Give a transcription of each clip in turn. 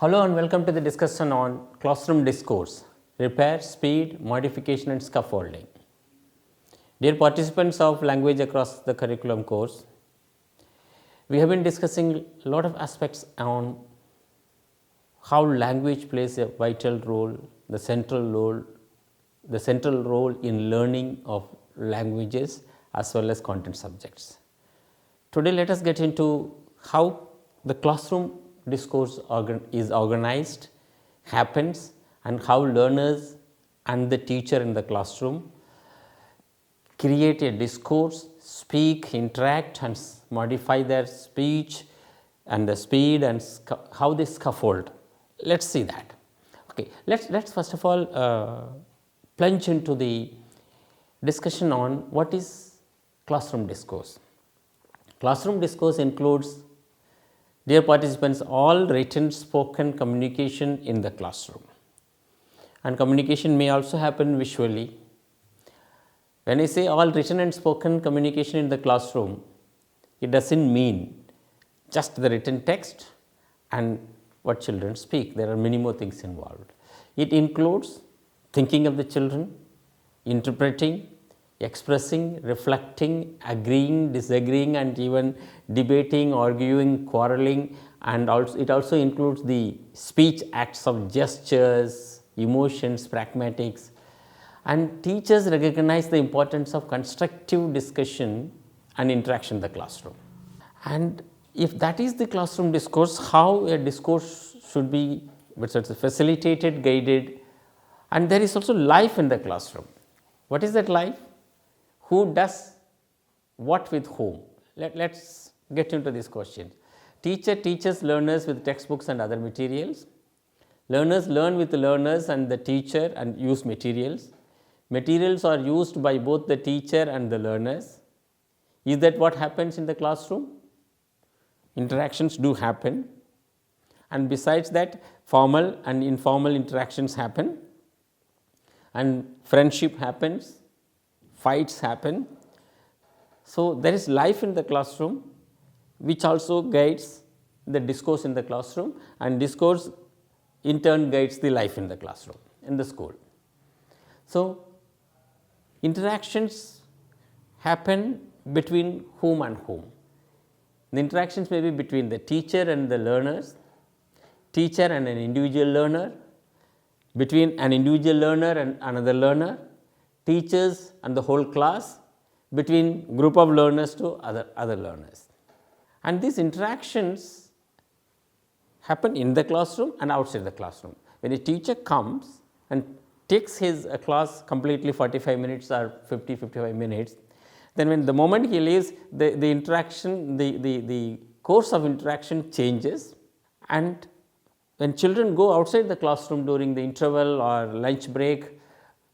Hello and welcome to the discussion on classroom discourse, repair, speed, modification and scaffolding. Dear participants of language across the curriculum course, we have been discussing a lot of aspects on how language plays a vital role, the central role in learning of languages as well as content subjects. Today let us get into how the classroom discourse is organized, happens, and how learners and the teacher in the classroom create a discourse, speak, interact and modify their speech and the speed and how they scaffold. Let us see that. Okay, let us first of all plunge into the discussion on what is classroom discourse. Classroom discourse includes, dear participants, all written, spoken communication in the classroom, and communication may also happen visually. When I say all written and spoken communication in the classroom, it does not mean just the written text and what children speak. There are many more things involved. It includes thinking of the children, interpreting, expressing, reflecting, agreeing, disagreeing and even debating, arguing, quarreling, and it also includes the speech acts of gestures, emotions, pragmatics. And teachers recognize the importance of constructive discussion and interaction in the classroom. And if that is the classroom discourse, how a discourse should be facilitated, guided, and there is also life in the classroom. What is that life? Who does what with whom? Let us get into this question. Teacher teaches learners with textbooks and other materials. Learners learn with learners and the teacher and use materials. Materials are used by both the teacher and the learners. Is that what happens in the classroom? Interactions do happen, and besides that, formal and informal interactions happen, and friendship happens, fights happen. So, there is life in the classroom which also guides the discourse in the classroom, and discourse in turn guides the life in the classroom, in the school. So, interactions happen between whom and whom. The interactions may be between the teacher and the learners, teacher and an individual learner, between an individual learner and another learner, teachers and the whole class, between group of learners to other learners. And these interactions happen in the classroom and outside the classroom. When a teacher comes and takes his class completely 45 minutes or 55 minutes, then when the moment he leaves, the interaction, the course of interaction changes, and when children go outside the classroom during the interval or lunch break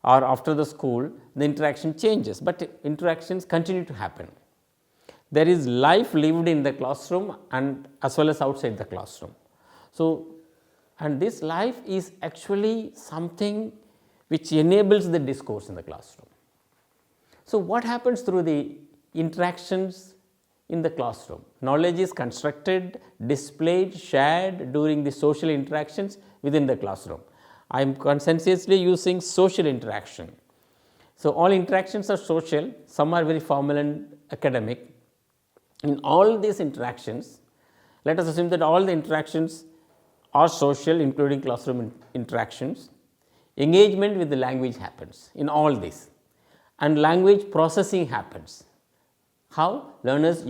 or after the school, the interaction changes, but interactions continue to happen. There is life lived in the classroom and as well as outside the classroom. So, and this life is actually something which enables the discourse in the classroom. So, what happens through the interactions in the classroom? Knowledge is constructed, displayed, shared during the social interactions within the classroom. I am conscientiously using social interaction. So, all interactions are social, some are very formal and academic. In all these interactions, let us assume that all the interactions are social, including classroom interactions. Engagement with the language happens in all this, and language processing happens. How? Learners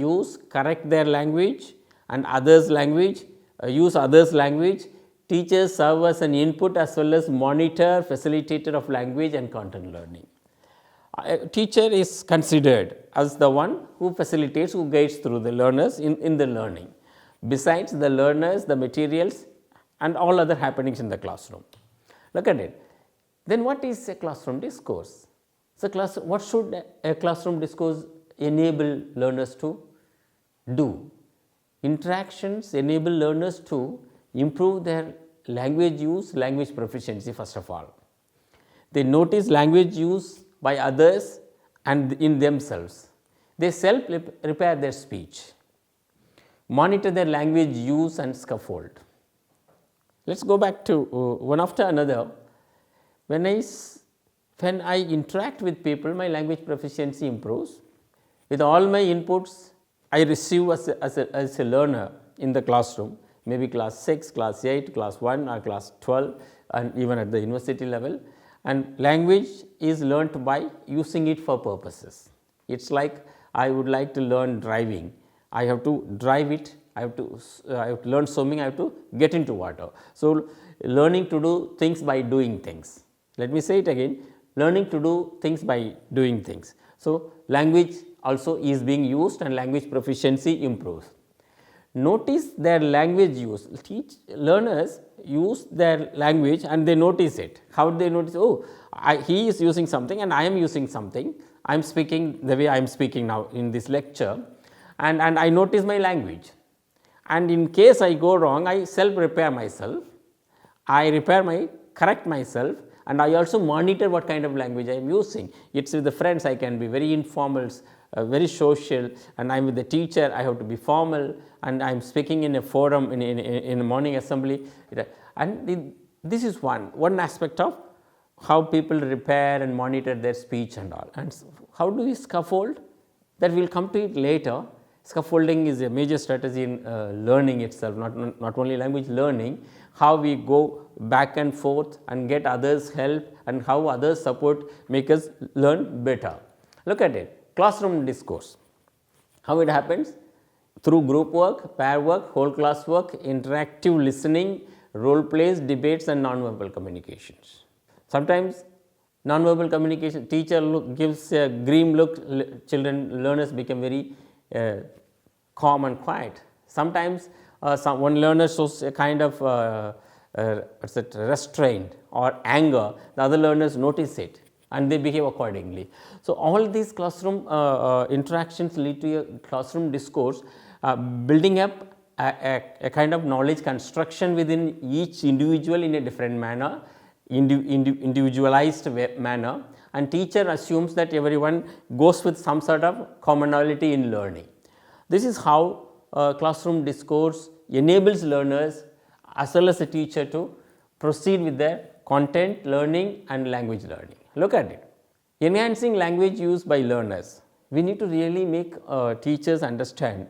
correct their language and others' language, use others' language. Teachers serve as an input as well as monitor, facilitator of language and content learning. A teacher is considered as the one who facilitates, who guides through the learners in the learning. Besides the learners, the materials and all other happenings in the classroom. Look at it. Then what is a classroom discourse? So, what should a classroom discourse enable learners to do? Interactions enable learners to improve their language use, language proficiency first of all. They notice language use by others and in themselves. They self repair their speech. monitor their language use and scaffold. Let us go back to one after another. When I interact with people, my language proficiency improves. With all my inputs I receive as a learner in the classroom, maybe class 6, class 8, class 1 or class 12 and even at the university level, and language is learnt by using it for purposes. It is like I would like to learn driving, I have to drive it, I have to learn swimming, I have to get into water. So, learning to do things by doing things. Let me say it again, learning to do things by doing things. So, language also is being used and language proficiency improves. Notice their language use. Learners use their language and they notice it. How do they notice? Oh, he is using something and I am using something. I am speaking the way I am speaking now in this lecture, and I notice my language. And in case I go wrong, I self repair myself. I correct myself, and I also monitor what kind of language I am using. It is with the friends I can be very informal, very social, and I am with the teacher I have to be formal, and I am speaking in a forum in a morning assembly. And this is one aspect of how people repair and monitor their speech and all. And how do we scaffold? That we will come to it later. Scaffolding is a major strategy in learning itself, not only language learning, how we go back and forth and get others help and how others support make us learn better. Look at it, classroom discourse. How it happens? Through group work, pair work, whole class work, interactive listening, role plays, debates and non-verbal communications. Sometimes non-verbal communication, teacher gives a grim look, learners become very calm and quiet. Sometimes one learner shows a kind of restraint or anger, the other learners notice it and they behave accordingly. So, all these classroom interactions lead to a classroom discourse, building up a kind of knowledge construction within each individual in a different manner, individualized manner, and teacher assumes that everyone goes with some sort of commonality in learning. This is how classroom discourse enables learners as well as a teacher to proceed with their content learning and language learning. Look at it. Enhancing language use by learners. We need to really make teachers understand,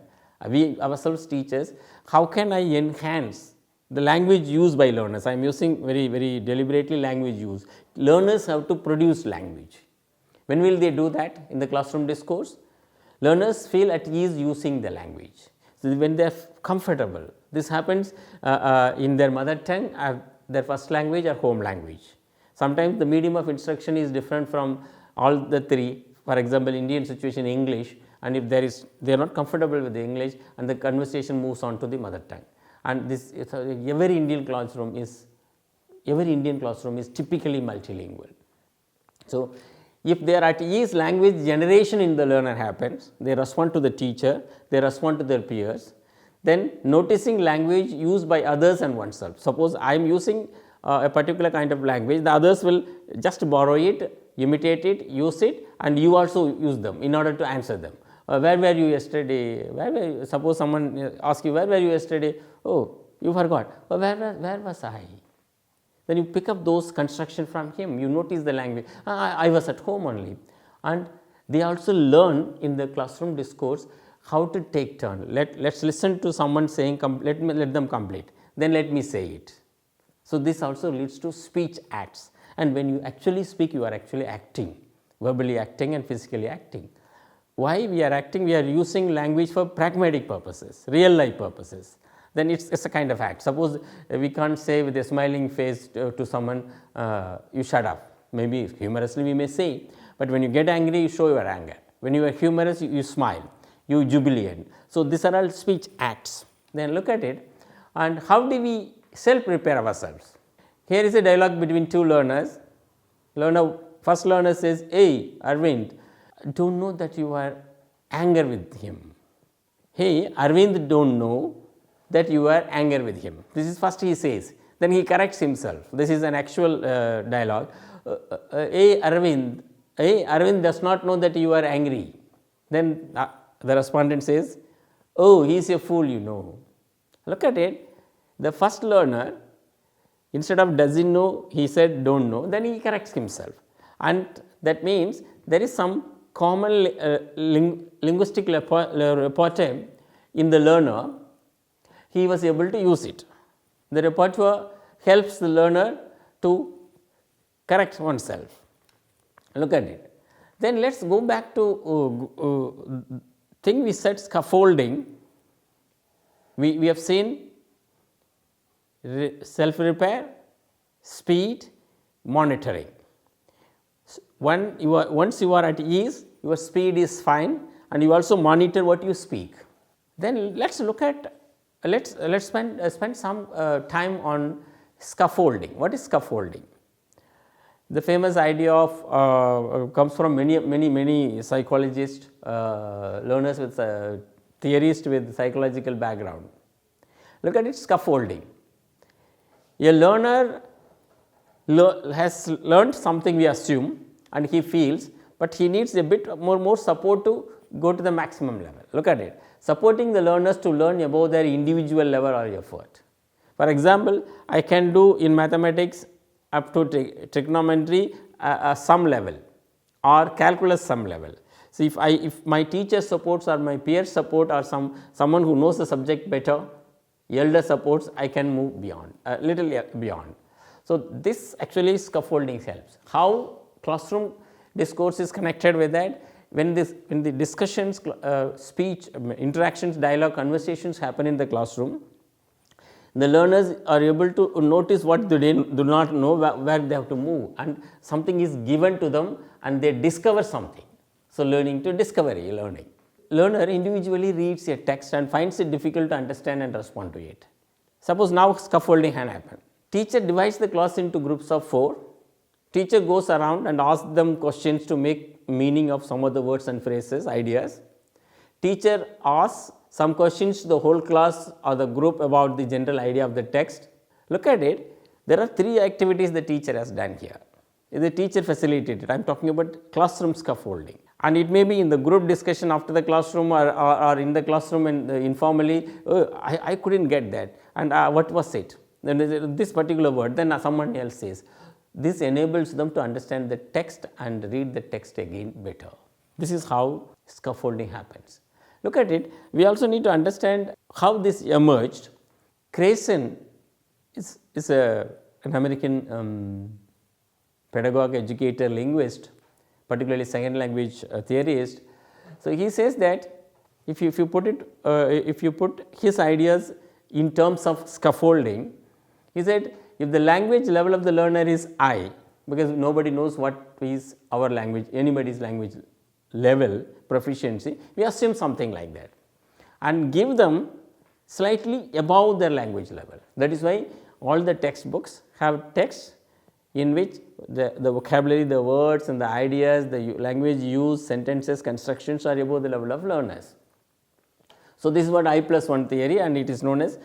we ourselves teachers, how can I enhance the language used by learners. I am using very deliberately language use. Learners have to produce language. When will they do that in the classroom discourse? Learners feel at ease using the language. So, when they are comfortable, this happens in their mother tongue, their first language or home language. Sometimes the medium of instruction is different from all the three. For example, Indian situation English, and if they are not comfortable with the English and the conversation moves on to the mother tongue. And this every Indian classroom is typically multilingual. So, if they are at ease, language generation in the learner happens, they respond to the teacher, they respond to their peers. Then noticing language used by others and oneself. Suppose I am using a particular kind of language, the others will just borrow it, imitate it, use it, and you also use them in order to answer them. Where were you yesterday? Suppose someone asks you, where were you yesterday? Oh, you forgot. Oh, where was I? Then you pick up those construction from him, you notice the language, I was at home only. And they also learn in the classroom discourse how to take turn. Let's listen to someone saying, let them complete, then let me say it. So, this also leads to speech acts, and when you actually speak, you are actually acting, verbally acting and physically acting. Why we are acting? We are using language for pragmatic purposes, real life purposes. Then it's a kind of act. Suppose we can't say with a smiling face to someone, you shut up. Maybe humorously we may say, but when you get angry, you show your anger. When you are humorous, you smile, you jubilant. So, these are all speech acts. Then look at it, and how do we self prepare ourselves? Here is a dialogue between two learners. First learner says, hey Arvind, don't know that you are angry with him. Hey Arvind, don't know that you are angry with him. This is first he says, then he corrects himself. This is an actual dialogue. Hey Arvind does not know that you are angry. Then the respondent says, oh, he is a fool, you know. Look at it. The first learner instead of doesn't know, he said don't know, then he corrects himself. And that means there is some common linguistic repertoire in the learner, he was able to use it. The repertoire helps the learner to correct oneself. Look at it. Then let us go back to thing we said scaffolding. We have seen self repair, speed, monitoring. Once you are at ease, your speed is fine, and you also monitor what you speak. Then let us look at let's spend some time on scaffolding. What is scaffolding? The famous idea of comes from many psychologists, learners with theorists with psychological background. Look at it, scaffolding. A learner has learned something, we assume, and he feels, but he needs a bit more support to go to the maximum level. Look at it, supporting the learners to learn above their individual level or effort. For example, I can do in mathematics up to trigonometry some level or calculus some level. So, if my teacher supports or my peer support or someone who knows the subject better, elder supports, I can move beyond, a little beyond. So, this actually scaffolding helps. How classroom discourse is connected with that? When the discussions, speech, interactions, dialogue, conversations happen in the classroom, the learners are able to notice what they do not know, where they have to move, and something is given to them and they discover something. So, learning to discovery, learning. Learner individually reads a text and finds it difficult to understand and respond to it. Suppose now scaffolding can happen. Teacher divides the class into groups of 4. Teacher goes around and asks them questions to make meaning of some of the words and phrases, ideas. Teacher asks some questions to the whole class or the group about the general idea of the text. Look at it, there are 3 activities the teacher has done here. The teacher facilitated, I am talking about classroom scaffolding, and it may be in the group discussion after the classroom or in the classroom and informally, I could not get that, and what was it? Then this particular word, then someone else says. This enables them to understand the text and read the text again better. This is how scaffolding happens. Look at it, we also need to understand how this emerged. Crayson is an American pedagogue, educator, linguist, particularly second language theorist. So, he says that if you put his ideas in terms of scaffolding, he said if the language level of the learner is I, because nobody knows what is our language, anybody's language level, proficiency, we assume something like that and give them slightly above their language level. That is why all the textbooks have texts in which the vocabulary, the words and the ideas, the language use, sentences, constructions are above the level of learners. So, this is what I+1 theory, and it is known as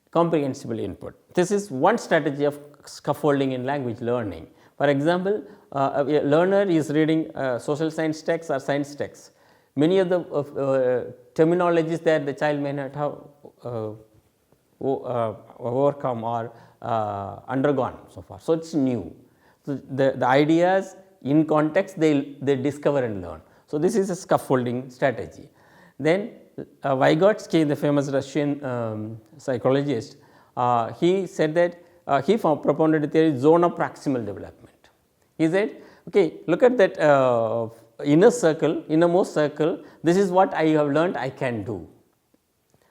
comprehensible input. This is one strategy of scaffolding in language learning. For example, a learner is reading social science texts or science texts. Many of the terminologies that the child may not have overcome or undergone so far. So, it is new. So, the ideas in context they discover and learn. So, this is a scaffolding strategy. Then Vygotsky, the famous Russian psychologist, he said that he propounded a theory zone of proximal development. He said, okay, look at that innermost circle, this is what I have learned I can do,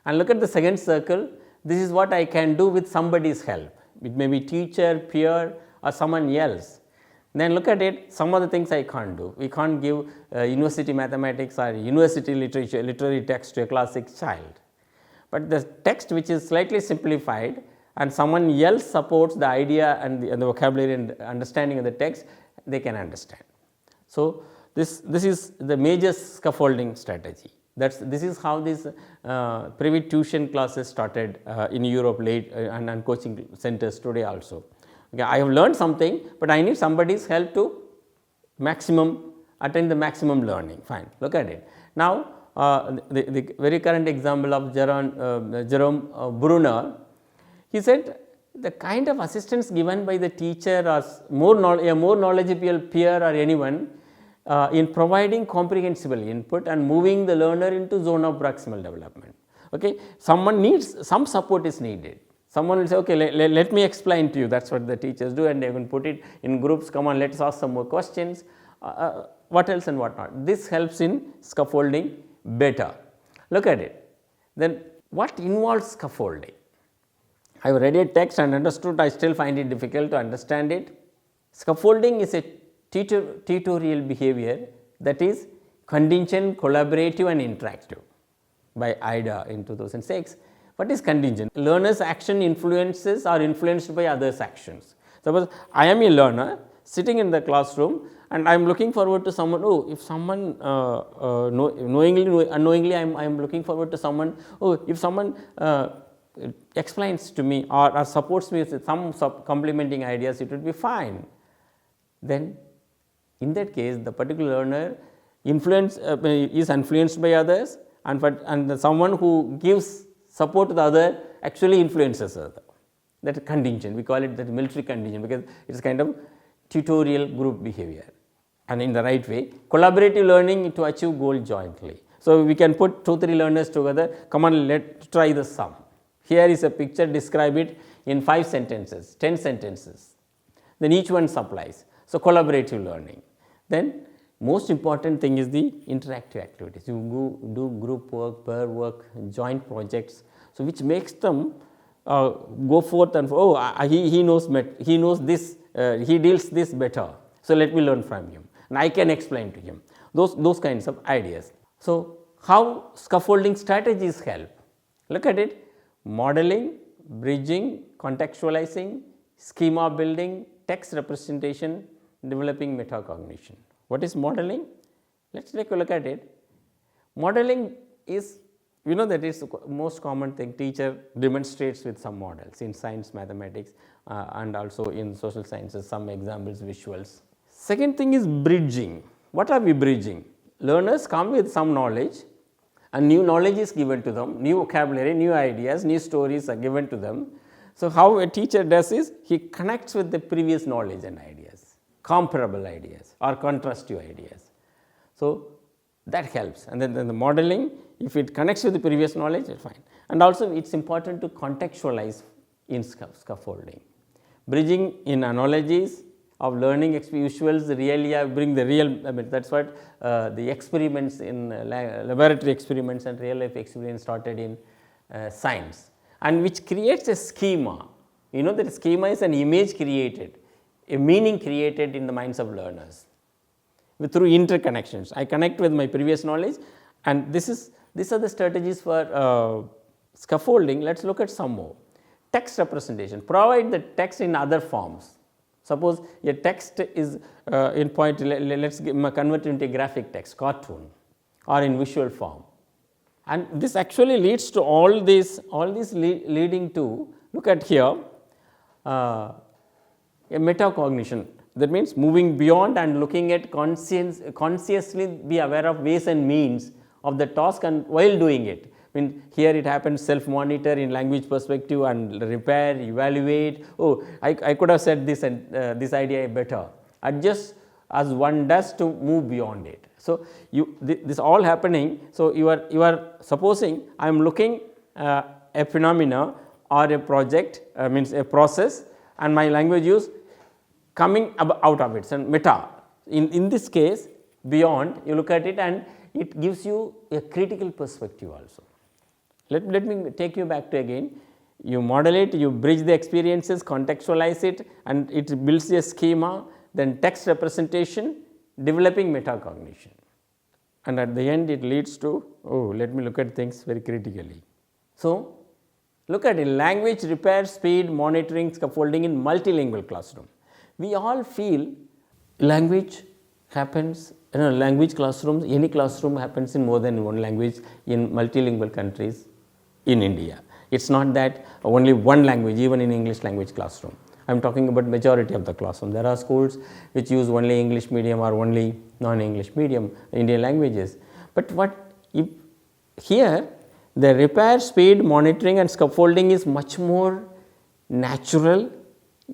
and look at the second circle, this is what I can do with somebody's help, it may be teacher, peer or someone else. Then look at it, some of the things I can't do. We can't give university mathematics or university literature, literary text to a classic child, but the text which is slightly simplified and someone else supports the idea and the vocabulary and understanding of the text, they can understand. So, this is the major scaffolding strategy. This is how these private tuition classes started in Europe late and coaching centers today also. Okay, I have learned something, but I need somebody's help to attain the maximum learning. Fine, look at it. Now, the very current example of Jerome Bruner, he said the kind of assistance given by the teacher or a more knowledgeable peer or anyone in providing comprehensible input and moving the learner into zone of proximal development. Okay. Someone needs some support is needed. Someone will say, okay, let me explain to you. That is what the teachers do, and they can put it in groups. Come on, let us ask some more questions. What else and what not. This helps in scaffolding better. Look at it. Then what involves scaffolding? I have read a text and understood, I still find it difficult to understand it. Scaffolding is a tutorial behavior that is contingent, collaborative and interactive by IDA in 2006. What is contingent? Learner's action influences or influenced by others' actions. Suppose I am a learner sitting in the classroom and I am looking forward to someone, if someone knowingly, unknowingly I am looking forward to someone, if someone explains to me or supports me with some complementing ideas, it would be fine. Then in that case the particular learner is influenced by others, and someone who gives support to the other actually influences the other. That is contingent. We call it that military contingent, because it is kind of tutorial group behavior, and in the right way collaborative learning to achieve goal jointly. So, we can put 2-3 learners together, come on, let's try the sum. Here is a picture, describe it in 5 sentences, 10 sentences, then each one supplies. So, collaborative learning. Then most important thing is the interactive activities. You do group work, pair work, joint projects, so which makes them go forth and he knows this, he deals this better, so let me learn from him and I can explain to him, those kinds of ideas. So, how scaffolding strategies help? Look at it: modeling, bridging, contextualizing, schema building, text representation, developing metacognition. What is modeling? Let us take a look at it. Modeling is, that is the most common thing. Teacher demonstrates with some models in science, mathematics and also in social sciences, some examples, visuals. Second thing is bridging. What are we bridging? Learners come with some knowledge and new knowledge is given to them, new vocabulary, new ideas, new stories are given to them. So, how a teacher does is, he connects with the previous knowledge and ideas, comparable ideas or contrastive ideas. So, that helps, and then the modeling, if it connects with the previous knowledge, it is fine. And also it is important to contextualize in scaffolding. Bridging in analogies of learning visuals, really bring the real, that is what the experiments in laboratory experiments and real life experience started in science, and which creates a schema. That schema is an image created, a meaning created in the minds of learners through interconnections. I connect with my previous knowledge, and these are the strategies for scaffolding. Let us look at some more. Text representation: provide the text in other forms. Suppose a text is in point, let us convert it into a graphic text, cartoon, or in visual form, and this actually leads to all these leading to, look at here, a metacognition. That means moving beyond and looking at consciously be aware of ways and means of the task, and while doing it. Here it happens self-monitor in language perspective and repair, evaluate. I could have said this and this idea better. Adjust as one does to move beyond it. So, this all happening. So, you are supposing I am looking a phenomena or a project, means a process, and my language use coming out of it, and meta. In this case, beyond, you look at it and it gives you a critical perspective also. Let me take you back to again. You model it, you bridge the experiences, contextualize it, and it builds a schema, then text representation, developing metacognition. And at the end it leads to, let me look at things very critically. So, look at it: language repair, speed, monitoring, scaffolding in multilingual classroom. We all feel language happens, language classrooms, any classroom happens in more than one language in multilingual countries in India. It is not that only one language, even in English language classroom. I am talking about majority of the classroom. There are schools which use only English medium or only non-English medium Indian languages. But what if here the repair, speed, monitoring and scaffolding is much more natural,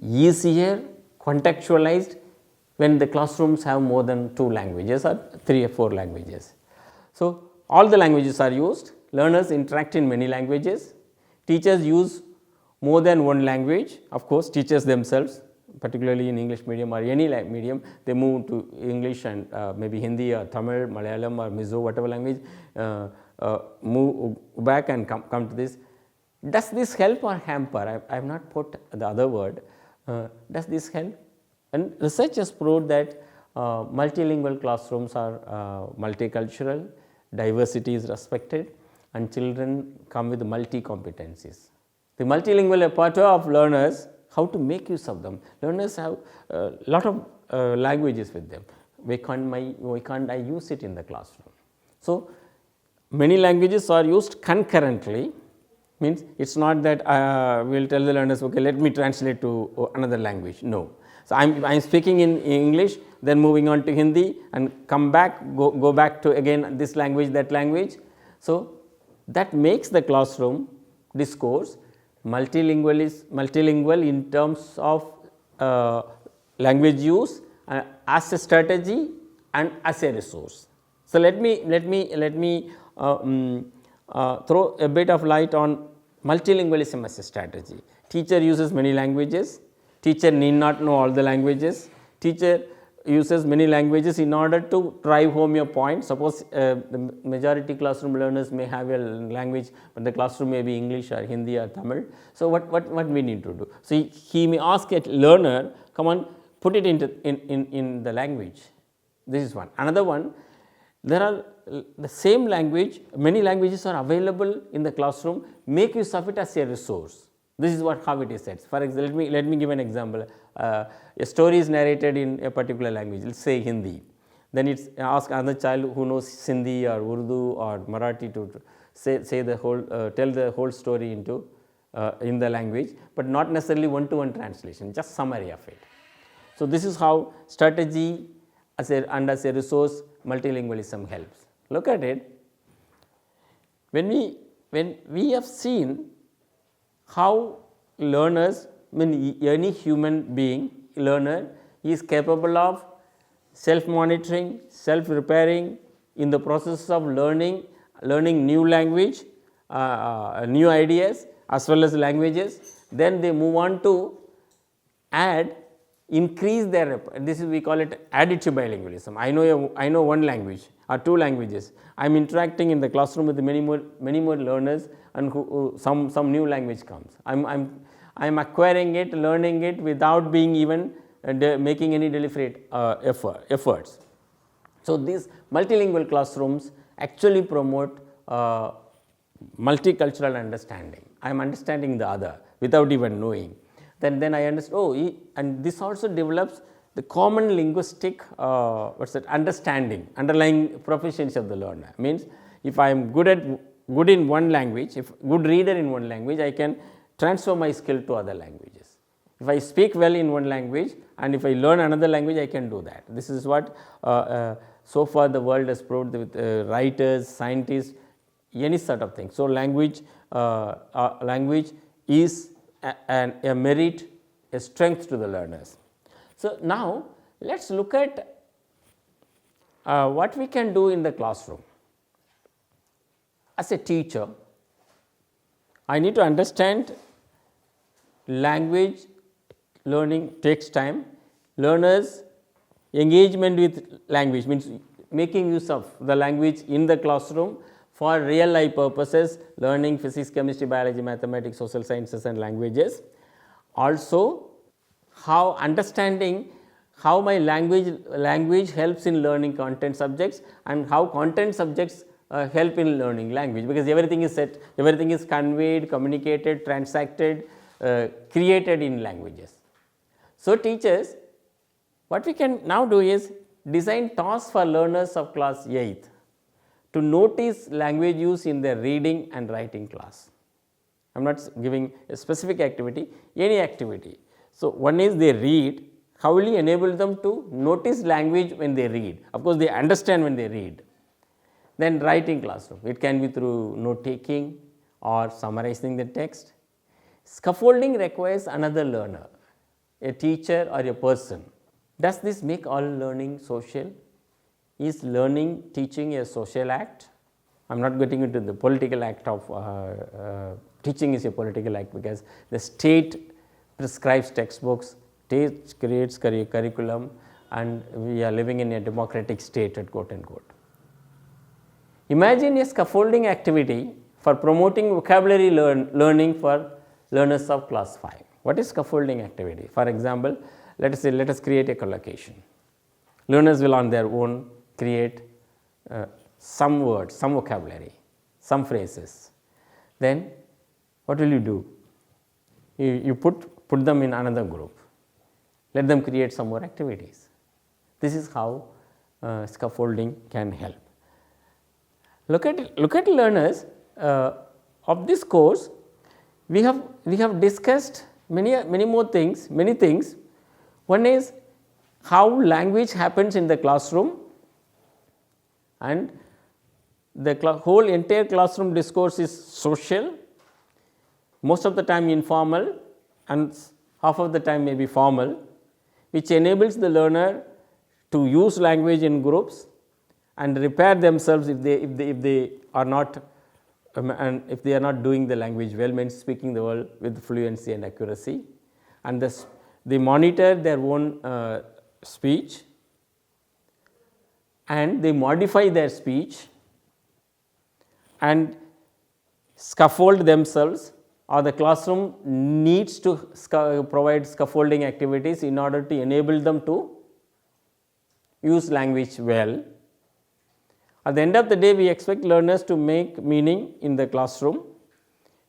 easier, contextualized when the classrooms have more than 2 languages or 3 or 4 languages. So, all the languages are used, learners interact in many languages, teachers use more than one language, of course teachers themselves, particularly in English medium or any medium, they move to English and maybe Hindi or Tamil, Malayalam or Mizo, whatever language, move back and come to this. Does this help or hamper? I have not put the other word. Does this help? And research has proved that multilingual classrooms are multicultural, diversity is respected, and children come with multi competencies. The multilingual repertoire of learners, how to make use of them. Learners have a lot of languages with them. Why can't I use it in the classroom? So, many languages are used concurrently, means it is not that we will tell the learners, okay, let me translate to another language. No. So, I am speaking in English, then moving on to Hindi and come back, go back to again this language, that language. So, that makes the classroom discourse multilingual in terms of language use as a strategy and as a resource. So, let me throw a bit of light on multilingualism as a strategy. Teacher uses many languages, teacher need not know all the languages, teacher uses many languages in order to drive home your point. Suppose the majority classroom learners may have a language, but the classroom may be English or Hindi or Tamil. So, what we need to do? So, he may ask a learner, come on, put it in the language. This is one. Another one, there are the same language, many languages are available in the classroom, make use of it as a resource. This is how it is said. For example, let me give an example. A story is narrated in a particular language, let us say Hindi. Then it is ask another child who knows Sindhi or Urdu or Marathi to say the whole, tell the whole story into in the language, but not necessarily one-to-one translation, just summary of it. So, this is how strategy as a resource multilingualism helps. Look at it. When we have seen how learners, any human being, learner is capable of self-monitoring, self-repairing in the process of learning new language, new ideas as well as languages, then they move on to increase their, this is we call it additive bilingualism. I know one language or 2 languages. I am interacting in the classroom with many more learners, and some new language comes. I am acquiring it, learning it without being even making any deliberate efforts. So, these multilingual classrooms actually promote multicultural understanding. I am understanding the other without even knowing. Then I understand, and this also develops the common linguistic understanding, underlying proficiency of the learner. Means if I am good in one language, if good reader in one language, I can transfer my skill to other languages. If I speak well in one language and if I learn another language, I can do that. This is what so far the world has proved with writers, scientists, any sort of thing. So, language is a merit, a strength to the learners. So, now let us look at what we can do in the classroom. As a teacher, I need to understand language learning takes time. Learners engagement with language means making use of the language in the classroom for real life purposes, learning physics, chemistry, biology, mathematics, social sciences and languages. Also, how understanding how my language helps in learning content subjects and how content subjects help in learning language, because everything is set, everything is conveyed, communicated, transacted, created in languages. So, teachers, what we can now do is design tasks for learners of class 8th to notice language use in their reading and writing class. I am not giving a specific activity, any activity. So, one is they read, how will you enable them to notice language when they read? Of course, they understand when they read. Then writing classroom, it can be through note taking or summarizing the text. Scaffolding requires another learner, a teacher or a person. Does this make all learning social? Is learning, teaching a social act? I am not getting into the political act of teaching is a political act, because the state prescribes textbooks, state creates curriculum, and we are living in a democratic state, quote unquote. Imagine a scaffolding activity for promoting vocabulary learning for learners of class 5. What is scaffolding activity? For example, let us create a collocation. Learners will on their own create some words, some vocabulary, some phrases. Then what will you do? You put them in another group. Let them create some more activities. This is how scaffolding can help. Look at learners of this course. We have discussed many more things, many things. One is how language happens in the classroom, and the whole entire classroom discourse is social, most of the time informal and half of the time may be formal, which enables the learner to use language in groups and repair themselves if they are not and if they are not doing the language well, means speaking the word with fluency and accuracy, and they monitor their own speech and they modify their speech and scaffold themselves, or the classroom needs to provide scaffolding activities in order to enable them to use language well. At the end of the day, we expect learners to make meaning in the classroom,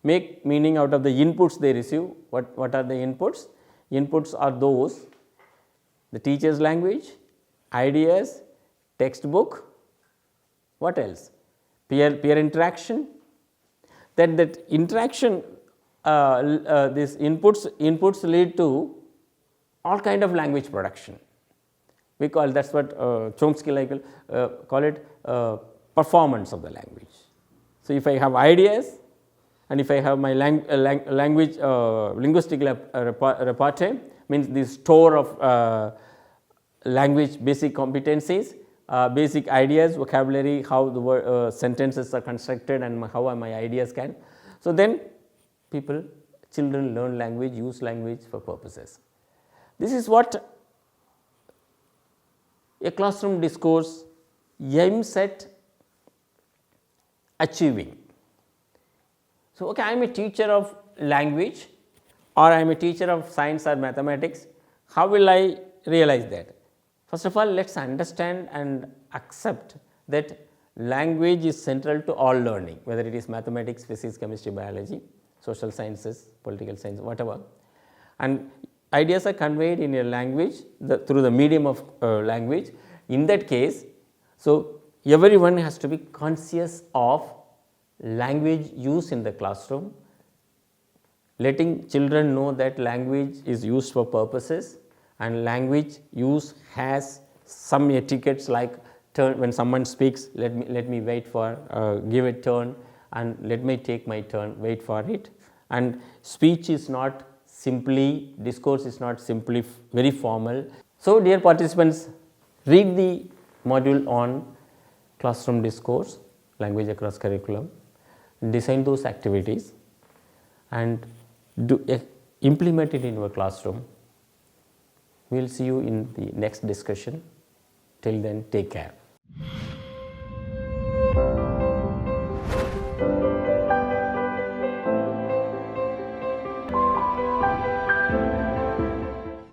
make meaning out of the inputs they receive. What are the inputs? Inputs are those: the teacher's language, ideas, textbook, what else? Peer interaction. That interaction, these inputs lead to all kind of language production. We call, that's what Chomsky call it performance of the language. So, if I have ideas and if I have my language linguistic repertoire, means the store of language basic competencies, basic ideas, vocabulary, how the word, sentences are constructed and how my ideas can. So, then children learn language, use language for purposes. This is what a classroom discourse aims at achieving. So, okay, I am a teacher of language or I am a teacher of science or mathematics. How will I realize that? First of all, let us understand and accept that language is central to all learning, whether it is mathematics, physics, chemistry, biology, social sciences, political science, whatever. And ideas are conveyed in a language through the medium of language. In that case, so everyone has to be conscious of language use in the classroom, letting children know that language is used for purposes and language use has some etiquettes, like turn, when someone speaks, let me wait for, give a turn, and let me take my turn, wait for it. And speech is not simply, discourse is not simply very formal. So, dear participants, read the module on classroom discourse, language across curriculum, design those activities and implement it in your classroom. We will see you in the next discussion. Till then, take care.